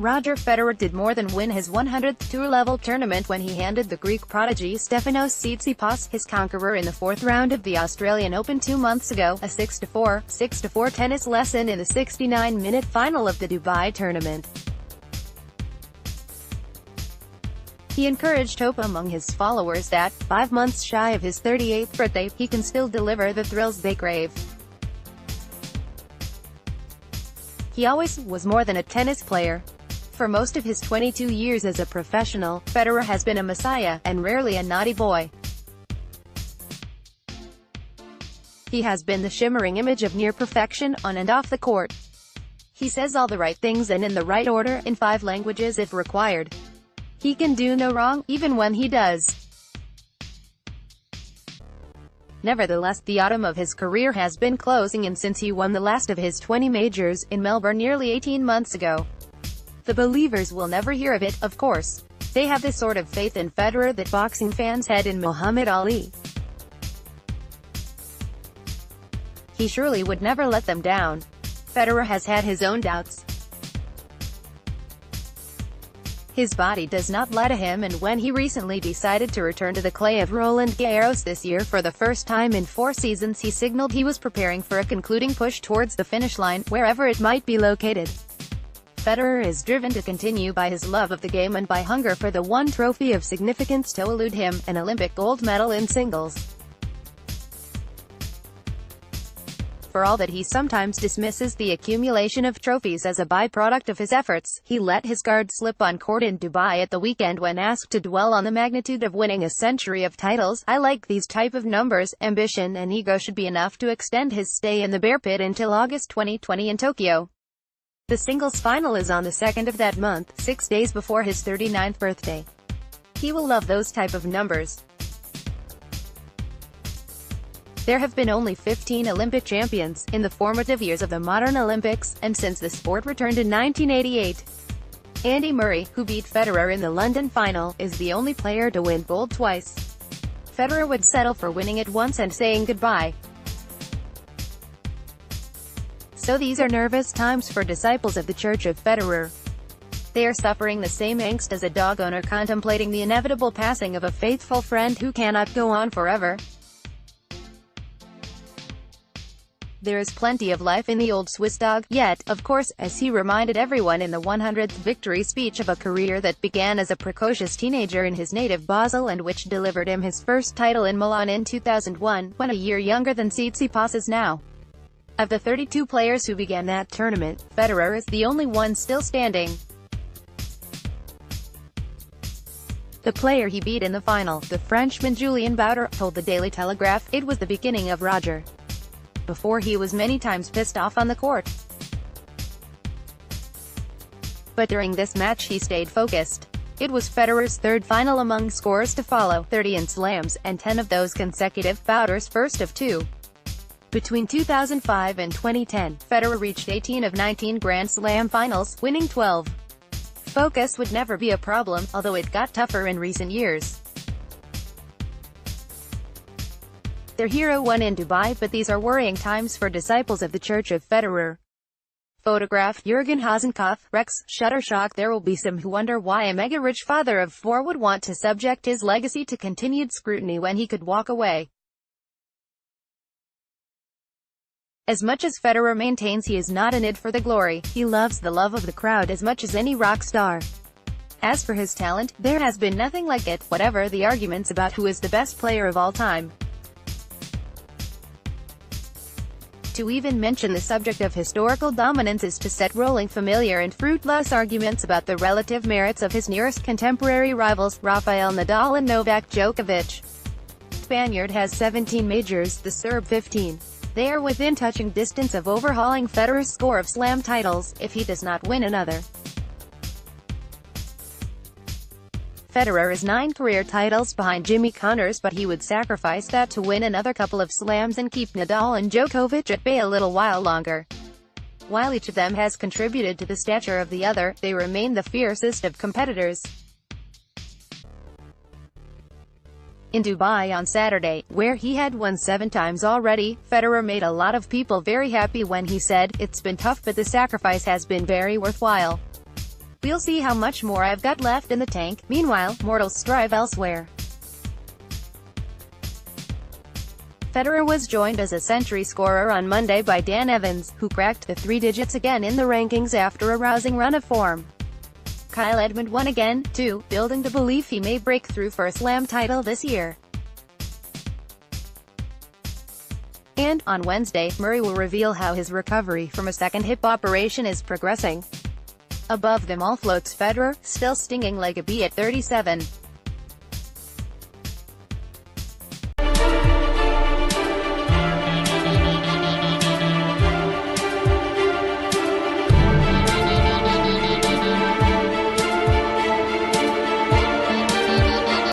Roger Federer did more than win his 100th tour-level tournament when he handed the Greek prodigy Stefanos Tsitsipas, his conqueror in the fourth round of the Australian Open 2 months ago, a 6-4, 6-4 tennis lesson in the 69-minute final of the Dubai tournament. He encouraged hope among his followers that, 5 months shy of his 38th birthday, he can still deliver the thrills they crave. He always was more than a tennis player. For most of his 22 years as a professional, Federer has been a messiah, and rarely a naughty boy. He has been the shimmering image of near perfection, on and off the court. He says all the right things and in the right order, in 5 languages if required. He can do no wrong, even when he does. Nevertheless, the autumn of his career has been closing in since he won the last of his 20 majors, in Melbourne nearly 18 months ago. The believers will never hear of it, of course. They have the sort of faith in Federer that boxing fans had in Muhammad Ali. He surely would never let them down. Federer has had his own doubts. His body does not lie to him, and when he recently decided to return to the clay of Roland Garros this year for the first time in 4 seasons, he signaled he was preparing for a concluding push towards the finish line, wherever it might be located. Federer is driven to continue by his love of the game and by hunger for the one trophy of significance to elude him, an Olympic gold medal in singles. For all that he sometimes dismisses the accumulation of trophies as a byproduct of his efforts, he let his guard slip on court in Dubai at the weekend when asked to dwell on the magnitude of winning a century of titles. "I like these type of numbers. Ambition and ego should be enough to extend his stay in the bear pit until August 2020 in Tokyo. The singles final is on the 2nd of that month, 6 days before his 39th birthday. He will love those type of numbers. There have been only 15 Olympic champions, in the formative years of the modern Olympics, and since the sport returned in 1988. Andy Murray, who beat Federer in the London final, is the only player to win gold twice. Federer would settle for winning it once and saying goodbye. So these are nervous times for disciples of the Church of Federer. They are suffering the same angst as a dog owner contemplating the inevitable passing of a faithful friend who cannot go on forever. There is plenty of life in the old Swiss dog, yet, of course, as he reminded everyone in the 100th victory speech of a career that began as a precocious teenager in his native Basel and which delivered him his first title in Milan in 2001, when a year younger than Tsitsipas is now. Of the 32 players who began that tournament, Federer is the only one still standing. The player he beat in the final, the Frenchman Julien Bauder, told the Daily Telegraph, "It was the beginning of Roger. Before he was many times pissed off on the court. But during this match he stayed focused. It was Federer's 3rd final among scores to follow, 30 in slams, and 10 of those consecutive, Bauder's first of 2. Between 2005 and 2010, Federer reached 18 of 19 Grand Slam finals, winning 12. Focus would never be a problem, although it got tougher in recent years. Their hero won in Dubai, but these are worrying times for disciples of the Church of Federer." Photograph, Jürgen Hasenkopf, Rex, Shuttershock. There will be some who wonder why a mega-rich father of 4 would want to subject his legacy to continued scrutiny when he could walk away. As much as Federer maintains he is not in it for the glory, he loves the love of the crowd as much as any rock star. As for his talent, there has been nothing like it, whatever the arguments about who is the best player of all time. To even mention the subject of historical dominance is to set rolling familiar and fruitless arguments about the relative merits of his nearest contemporary rivals, Rafael Nadal and Novak Djokovic. The Spaniard has 17 majors, the Serb 15. They are within touching distance of overhauling Federer's score of slam titles, if he does not win another. Federer is 9 career titles behind Jimmy Connors, but he would sacrifice that to win another couple of slams and keep Nadal and Djokovic at bay a little while longer. While each of them has contributed to the stature of the other, they remain the fiercest of competitors. In Dubai on Saturday, where he had won 7 times already, Federer made a lot of people very happy when he said, "It's been tough but the sacrifice has been very worthwhile." We'll see how much more I've got left in the tank. Meanwhile, mortals strive elsewhere. Federer was joined as a century scorer on Monday by Dan Evans, who cracked the three digits again in the rankings after a rousing run of form. Kyle Edmund won again, too, building the belief he may break through for a Slam title this year. And, on Wednesday, Murray will reveal how his recovery from a second hip operation is progressing. Above them all floats Federer, still stinging like a bee at 37.